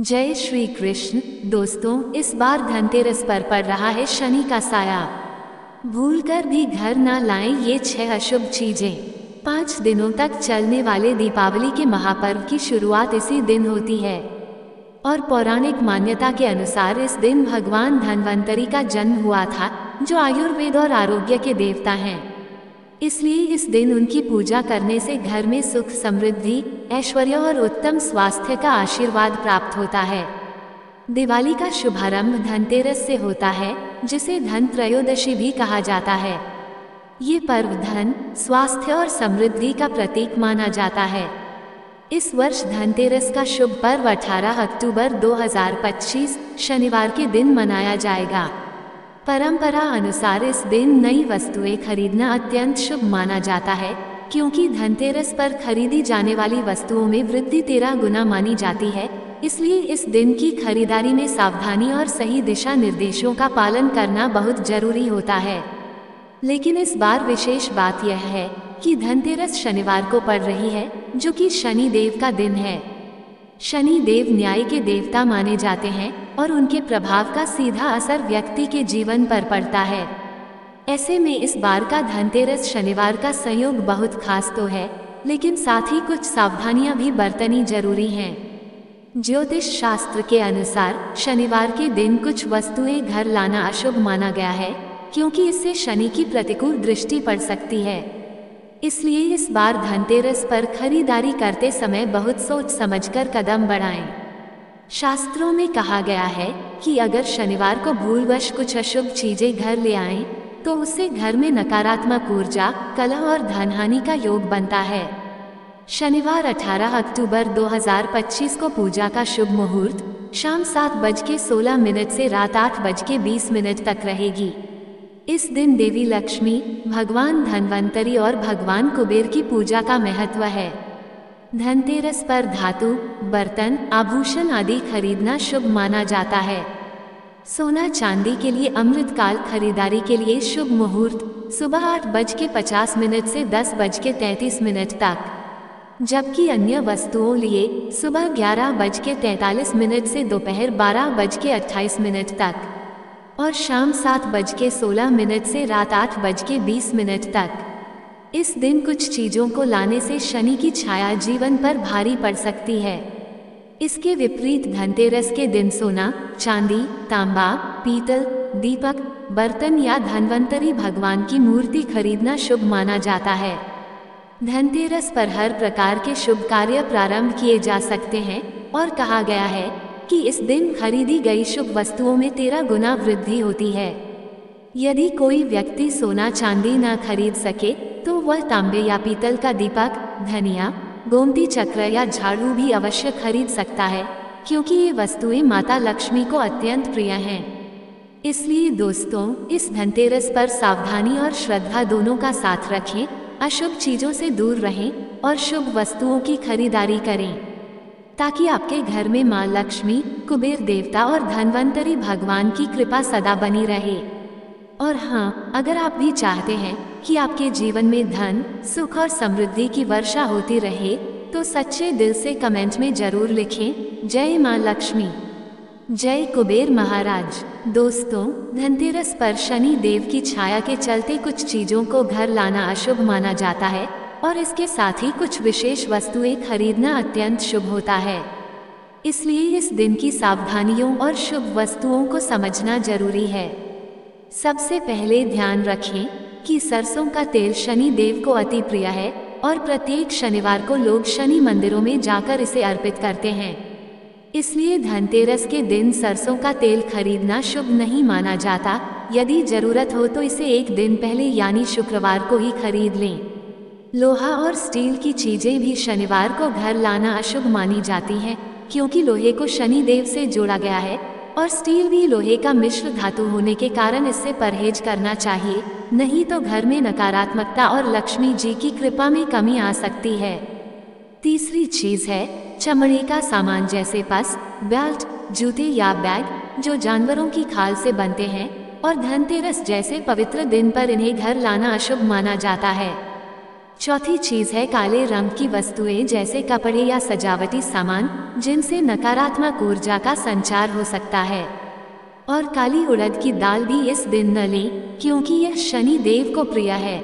जय श्री कृष्ण। दोस्तों, इस बार धनतेरस पर पड़ रहा है शनि का साया। भूलकर भी घर ना लाएं ये 6 अशुभ चीजें। 5 दिनों तक चलने वाले दीपावली के महापर्व की शुरुआत इसी दिन होती है और पौराणिक मान्यता के अनुसार इस दिन भगवान धन्वंतरी का जन्म हुआ था, जो आयुर्वेद और आरोग्य के देवता हैं। इसलिए इस दिन उनकी पूजा करने से घर में सुख, समृद्धि, ऐश्वर्य और उत्तम स्वास्थ्य का आशीर्वाद प्राप्त होता है। दिवाली का शुभारंभ धनतेरस से होता है, जिसे धन त्रयोदशी भी कहा जाता है। ये पर्व धन, स्वास्थ्य और समृद्धि का प्रतीक माना जाता है। इस वर्ष धनतेरस का शुभ पर्व 18 अक्टूबर 2025 शनिवार के दिन मनाया जाएगा। परंपरा अनुसार इस दिन नई वस्तुएं खरीदना अत्यंत शुभ माना जाता है, क्योंकि धनतेरस पर खरीदी जाने वाली वस्तुओं में वृद्धि 13 गुना मानी जाती है। इसलिए इस दिन की खरीदारी में सावधानी और सही दिशा निर्देशों का पालन करना बहुत जरूरी होता है। लेकिन इस बार विशेष बात यह है कि धनतेरस शनिवार को पड़ रही है, जो कि शनि देव का दिन है। शनि देव न्याय के देवता माने जाते हैं और उनके प्रभाव का सीधा असर व्यक्ति के जीवन पर पड़ता है। ऐसे में इस बार का धनतेरस शनिवार का संयोग बहुत खास तो है, लेकिन साथ ही कुछ सावधानियां भी बरतनी जरूरी हैं। ज्योतिष शास्त्र के अनुसार शनिवार के दिन कुछ वस्तुएं घर लाना अशुभ माना गया है, क्योंकि इससे शनि की प्रतिकूल दृष्टि पड़ सकती है। इसलिए इस बार धनतेरस पर खरीदारी करते समय बहुत सोच समझकर कदम बढ़ाएं। शास्त्रों में कहा गया है कि अगर शनिवार को भूलवश कुछ अशुभ चीजें घर ले आएं, तो उससे घर में नकारात्मक ऊर्जा, कलह और धनहानि का योग बनता है। शनिवार 18 अक्टूबर 2025 को पूजा का शुभ मुहूर्त शाम 7:16 से रात 8:20 तक रहेगी। इस दिन देवी लक्ष्मी, भगवान धन्वंतरी और भगवान कुबेर की पूजा का महत्व है। धनतेरस पर धातु, बर्तन, आभूषण आदि खरीदना शुभ माना जाता है। सोना चांदी के लिए अमृतकाल खरीदारी के लिए शुभ मुहूर्त सुबह 8:50 से 10:33 तक, जबकि अन्य वस्तुओं लिए सुबह 11:43 से दोपहर 12:28 तक और शाम 7:16 से रात 8:20 तक। इस दिन कुछ चीजों को लाने से शनि की छाया जीवन पर भारी पड़ सकती है। इसके विपरीत धनतेरस के दिन सोना, चांदी, तांबा, पीतल, दीपक, बर्तन या धन्वंतरी भगवान की मूर्ति खरीदना शुभ माना जाता है। धनतेरस पर हर प्रकार के शुभ कार्य प्रारंभ किए जा सकते हैं और कहा गया है कि इस दिन खरीदी गई शुभ वस्तुओं में 13 गुना वृद्धि होती है। यदि कोई व्यक्ति सोना चांदी न खरीद सके, तो वह तांबे या पीतल का दीपक, धनिया, गोमती चक्र या झाड़ू भी अवश्य खरीद सकता है, क्योंकि ये वस्तुएं माता लक्ष्मी को अत्यंत प्रिय हैं। इसलिए दोस्तों, इस धनतेरस पर सावधानी और श्रद्धा दोनों का साथ रखें, अशुभ चीजों से दूर रहें और शुभ वस्तुओं की खरीदारी करें, ताकि आपके घर में मां लक्ष्मी, कुबेर देवता और धन्वंतरी भगवान की कृपा सदा बनी रहे। और हाँ, अगर आप भी चाहते हैं कि आपके जीवन में धन, सुख और समृद्धि की वर्षा होती रहे, तो सच्चे दिल से कमेंट में जरूर लिखें, जय मां लक्ष्मी, जय कुबेर महाराज। दोस्तों, धनतेरस पर शनि देव की छाया के चलते कुछ चीजों को घर लाना अशुभ माना जाता है और इसके साथ ही कुछ विशेष वस्तुएं खरीदना अत्यंत शुभ होता है। इसलिए इस दिन की सावधानियों और शुभ वस्तुओं को समझना जरूरी है। सबसे पहले ध्यान रखें कि सरसों का तेल शनि देव को अति प्रिय है और प्रत्येक शनिवार को लोग शनि मंदिरों में जाकर इसे अर्पित करते हैं। इसलिए धनतेरस के दिन सरसों का तेल खरीदना शुभ नहीं माना जाता। यदि जरूरत हो तो इसे एक दिन पहले यानी शुक्रवार को ही खरीद लें। लोहा और स्टील की चीजें भी शनिवार को घर लाना अशुभ मानी जाती हैं, क्योंकि लोहे को शनि देव से जोड़ा गया है और स्टील भी लोहे का मिश्र धातु होने के कारण इससे परहेज करना चाहिए, नहीं तो घर में नकारात्मकता और लक्ष्मी जी की कृपा में कमी आ सकती है। तीसरी चीज है चमड़े का सामान, जैसे पर्स, बेल्ट, जूते या बैग, जो जानवरों की खाल से बनते हैं और धनतेरस जैसे पवित्र दिन पर इन्हें घर लाना अशुभ माना जाता है। चौथी चीज है काले रंग की वस्तुएं जैसे कपड़े या सजावटी सामान, जिनसे नकारात्मक ऊर्जा का संचार हो सकता है। और काली उड़द की दाल भी इस दिन न लें, क्योंकि यह शनि देव को प्रिय है।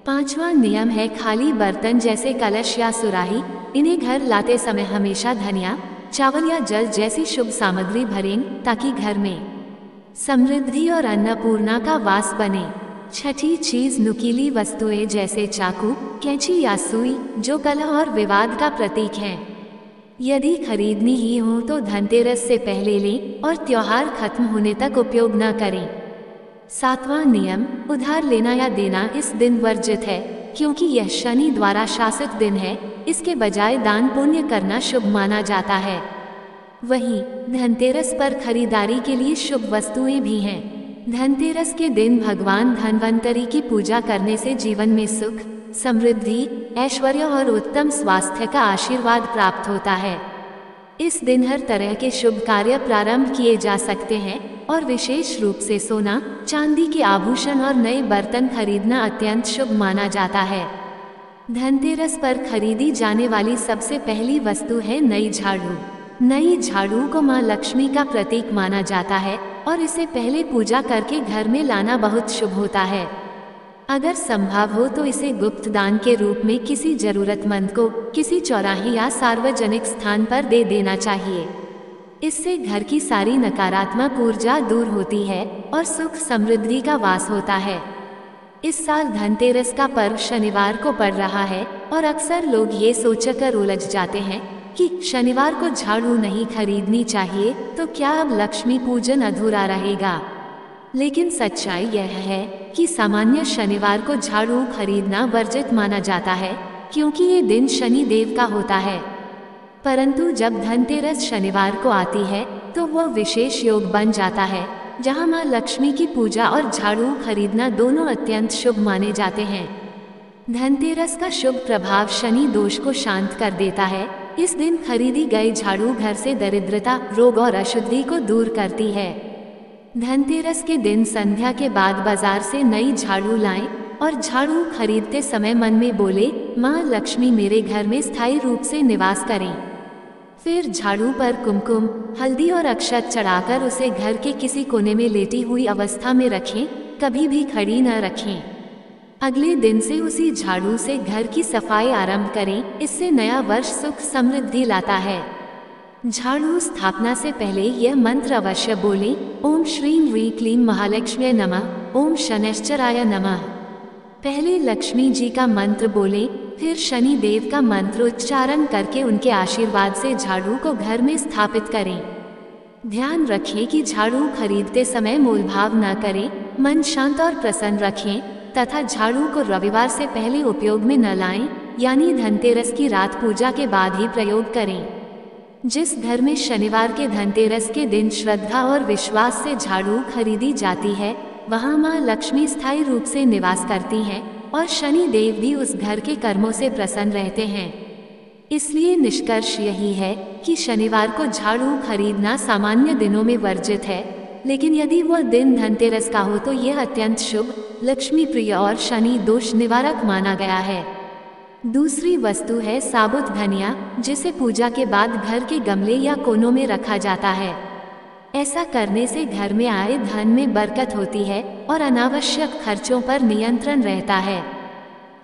पांचवा नियम है खाली बर्तन जैसे कलश या सुराही, इन्हें घर लाते समय हमेशा धनिया, चावल या जल जैसी शुभ सामग्री भरें, ताकि घर में समृद्धि और अन्नपूर्णा का वास बने। छठी चीज नुकीली वस्तुएं जैसे चाकू, कैंची या सुई, जो कलह और विवाद का प्रतीक है। यदि खरीदनी ही हो तो धनतेरस से पहले लें और त्योहार खत्म होने तक उपयोग न करें। सातवां नियम, उधार लेना या देना इस दिन वर्जित है, क्योंकि यह शनि द्वारा शासित दिन है। इसके बजाय दान पुण्य करना शुभ माना जाता है। वहीं धनतेरस पर खरीदारी के लिए शुभ वस्तुएं भी हैं। धनतेरस के दिन भगवान धन्वंतरी की पूजा करने से जीवन में सुख, समृद्धि, ऐश्वर्य और उत्तम स्वास्थ्य का आशीर्वाद प्राप्त होता है। इस दिन हर तरह के शुभ कार्य प्रारंभ किए जा सकते हैं और विशेष रूप से सोना, चांदी के आभूषण और नए बर्तन खरीदना अत्यंत शुभ माना जाता है। धनतेरस पर खरीदी जाने वाली सबसे पहली वस्तु है नई झाड़ू। नई झाड़ू को मां लक्ष्मी का प्रतीक माना जाता है और इसे पहले पूजा करके घर में लाना बहुत शुभ होता है। अगर संभव हो तो इसे गुप्त दान के रूप में किसी जरूरतमंद को किसी चौराहे या सार्वजनिक स्थान पर दे देना चाहिए। इससे घर की सारी नकारात्मक ऊर्जा दूर होती है और सुख समृद्धि का वास होता है। इस साल धनतेरस का पर्व शनिवार को पड़ रहा है और अक्सर लोग ये सोचकर उलझ जाते हैं कि शनिवार को झाड़ू नहीं खरीदनी चाहिए, तो क्या अब लक्ष्मी पूजन अधूरा रहेगा। लेकिन सच्चाई यह है कि सामान्य शनिवार को झाड़ू खरीदना वर्जित माना जाता है, क्योंकि ये दिन शनि देव का होता है। परंतु जब धनतेरस शनिवार को आती है तो वह विशेष योग बन जाता है, जहां मां लक्ष्मी की पूजा और झाड़ू खरीदना दोनों अत्यंत शुभ माने जाते हैं। धनतेरस का शुभ प्रभाव शनि दोष को शांत कर देता है। इस दिन खरीदी गई झाड़ू घर से दरिद्रता, रोग और अशुद्धि को दूर करती है। धनतेरस के दिन संध्या के बाद बाजार से नई झाड़ू लाएं और झाड़ू खरीदते समय मन में बोले, मां लक्ष्मी मेरे घर में स्थायी रूप से निवास करें। फिर झाड़ू पर कुमकुम, हल्दी और अक्षत चढ़ाकर उसे घर के किसी कोने में लेटी हुई अवस्था में रखें, कभी भी खड़ी न रखें। अगले दिन से उसी झाड़ू से घर की सफाई आरंभ करें, इससे नया वर्ष सुख समृद्धि लाता है। झाड़ू स्थापना से पहले यह मंत्र अवश्य बोलें, ओम श्रीं ह्रीं क्लीं महालक्ष्म्यै नमः, ओम शनैश्चराय नमः। पहले लक्ष्मी जी का मंत्र बोलें, फिर शनि देव का मंत्र उच्चारण करके उनके आशीर्वाद से झाड़ू को घर में स्थापित करें। ध्यान रखें कि झाड़ू खरीदते समय मोलभाव न करें, मन शांत और प्रसन्न रखें तथा झाड़ू को रविवार से पहले उपयोग में न लाएं, यानी धनतेरस की रात पूजा के बाद ही प्रयोग करें। जिस घर में शनिवार के धनतेरस के दिन श्रद्धा और विश्वास से झाड़ू खरीदी जाती है, वहां मां लक्ष्मी स्थायी रूप से निवास करती हैं और शनि देव भी उस घर के कर्मों से प्रसन्न रहते हैं। इसलिए निष्कर्ष यही है कि शनिवार को झाड़ू खरीदना सामान्य दिनों में वर्जित है, लेकिन यदि वह दिन धनतेरस का हो तो यह अत्यंत शुभ, लक्ष्मी प्रिय और शनि दोष निवारक माना गया है। दूसरी वस्तु है साबुत धनिया, जिसे पूजा के बाद घर के गमले या कोनों में रखा जाता है। ऐसा करने से घर में आए धन में बरकत होती है और अनावश्यक खर्चों पर नियंत्रण रहता है।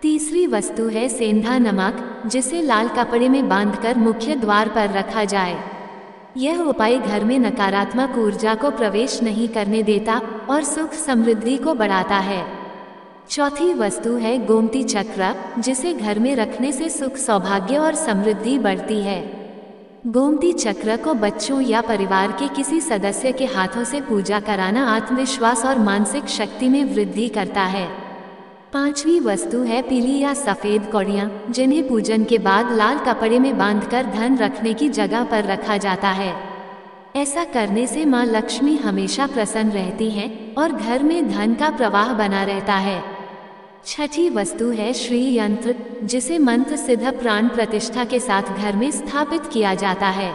तीसरी वस्तु है सेंधा नमक, जिसे लाल कपड़े में बांधकर मुख्य द्वार पर रखा जाए। यह उपाय घर में नकारात्मक ऊर्जा को प्रवेश नहीं करने देता और सुख समृद्धि को बढ़ाता है। चौथी वस्तु है गोमती चक्र, जिसे घर में रखने से सुख, सौभाग्य और समृद्धि बढ़ती है। गोमती चक्र को बच्चों या परिवार के किसी सदस्य के हाथों से पूजा कराना आत्मविश्वास और मानसिक शक्ति में वृद्धि करता है। पांचवी वस्तु है पीली या सफेद कौड़ियाँ, जिन्हें पूजन के बाद लाल कपड़े में बांधकर धन रखने की जगह पर रखा जाता है। ऐसा करने से मां लक्ष्मी हमेशा प्रसन्न रहती हैं और घर में धन का प्रवाह बना रहता है। छठी वस्तु है श्री यंत्र, जिसे मंत्र सिद्ध प्राण प्रतिष्ठा के साथ घर में स्थापित किया जाता है।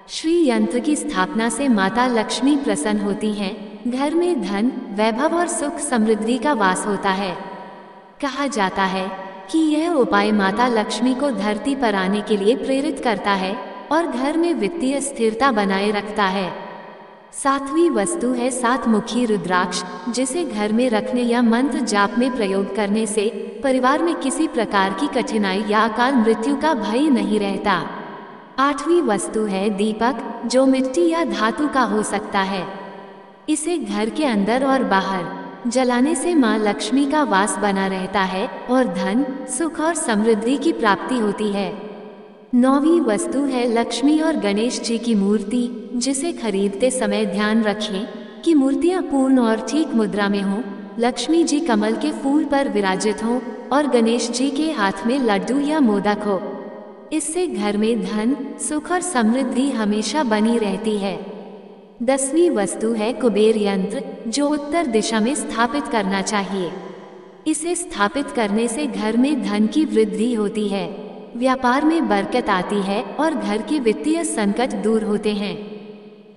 श्री यंत्र की स्थापना से माता लक्ष्मी प्रसन्न होती हैं, घर में धन, वैभव और सुख समृद्धि का वास होता है। कहा जाता है कि यह उपाय माता लक्ष्मी को धरती पर आने के लिए प्रेरित करता है और घर में वित्तीय स्थिरता बनाए रखता है। सातवीं वस्तु है सात मुखी रुद्राक्ष, जिसे घर में रखने या मंत्र जाप में प्रयोग करने से परिवार में किसी प्रकार की कठिनाई या अकाल मृत्यु का भय नहीं रहता। आठवीं वस्तु है दीपक, जो मिट्टी या धातु का हो सकता है। इसे घर के अंदर और बाहर जलाने से माँ लक्ष्मी का वास बना रहता है और धन, सुख और समृद्धि की प्राप्ति होती है। नौवीं वस्तु है लक्ष्मी और गणेश जी की मूर्ति, जिसे खरीदते समय ध्यान रखें कि मूर्तियाँ पूर्ण और ठीक मुद्रा में हों, लक्ष्मी जी कमल के फूल पर विराजित हों और गणेश जी के हाथ में लड्डू या मोदक हो। इससे घर में धन, सुख और समृद्धि हमेशा बनी रहती है। 10वीं वस्तु है कुबेर यंत्र, जो उत्तर दिशा में स्थापित करना चाहिए। इसे स्थापित करने से घर में धन की वृद्धि होती है, व्यापार में बरकत आती है और घर के वित्तीय संकट दूर होते हैं।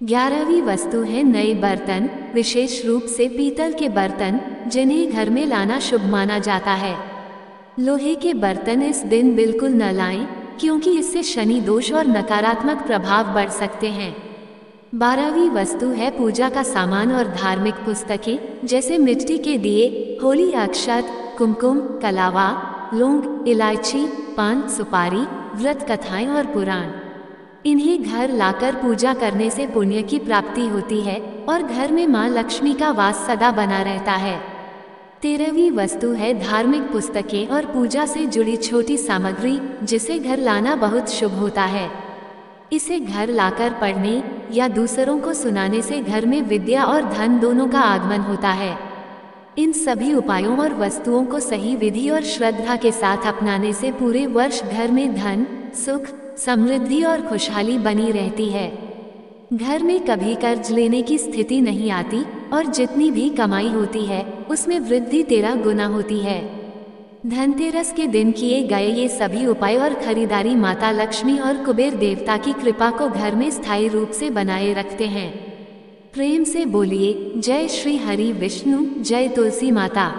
11वीं वस्तु है नए बर्तन, विशेष रूप से पीतल के बर्तन, जिन्हें घर में लाना शुभ माना जाता है। लोहे के बर्तन इस दिन बिल्कुल न लाएं, क्योंकि इससे शनि दोष और नकारात्मक प्रभाव बढ़ सकते हैं। 12वीं वस्तु है पूजा का सामान और धार्मिक पुस्तकें, जैसे मिट्टी के दिए, होली अक्षत, कुमकुम, कलावा, लौंग, इलायची, पान, सुपारी, व्रत कथाएं और पुराण। इन्हें घर लाकर पूजा करने से पुण्य की प्राप्ति होती है और घर में माँ लक्ष्मी का वास सदा बना रहता है। 13वीं वस्तु है धार्मिक पुस्तकें और पूजा से जुड़ी छोटी सामग्री, जिसे घर लाना बहुत शुभ होता है। इसे घर लाकर पढ़ने या दूसरों को सुनाने से घर में विद्या और धन दोनों का आगमन होता है। इन सभी उपायों और वस्तुओं को सही विधि और श्रद्धा के साथ अपनाने से पूरे वर्ष घर में धन, सुख, समृद्धि और खुशहाली बनी रहती है। घर में कभी कर्ज लेने की स्थिति नहीं आती और जितनी भी कमाई होती है उसमें वृद्धि 13 गुना होती है। धनतेरस के दिन किए गए ये सभी उपाय और खरीदारी माता लक्ष्मी और कुबेर देवता की कृपा को घर में स्थायी रूप से बनाए रखते हैं। प्रेम से बोलिए जय श्री हरि विष्णु, जय तुलसी माता।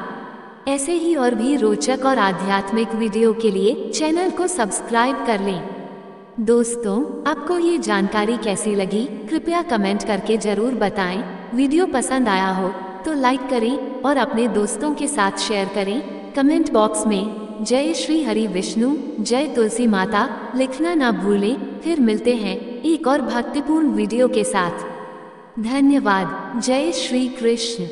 ऐसे ही और भी रोचक और आध्यात्मिक वीडियो के लिए चैनल को सब्सक्राइब कर लें। दोस्तों, आपको ये जानकारी कैसी लगी कृपया कमेंट करके जरूर बताएं। वीडियो पसंद आया हो तो लाइक करें और अपने दोस्तों के साथ शेयर करें। कमेंट बॉक्स में जय श्री हरि विष्णु, जय तुलसी माता लिखना ना भूलें। फिर मिलते हैं एक और भक्तिपूर्ण वीडियो के साथ। धन्यवाद। जय श्री कृष्ण।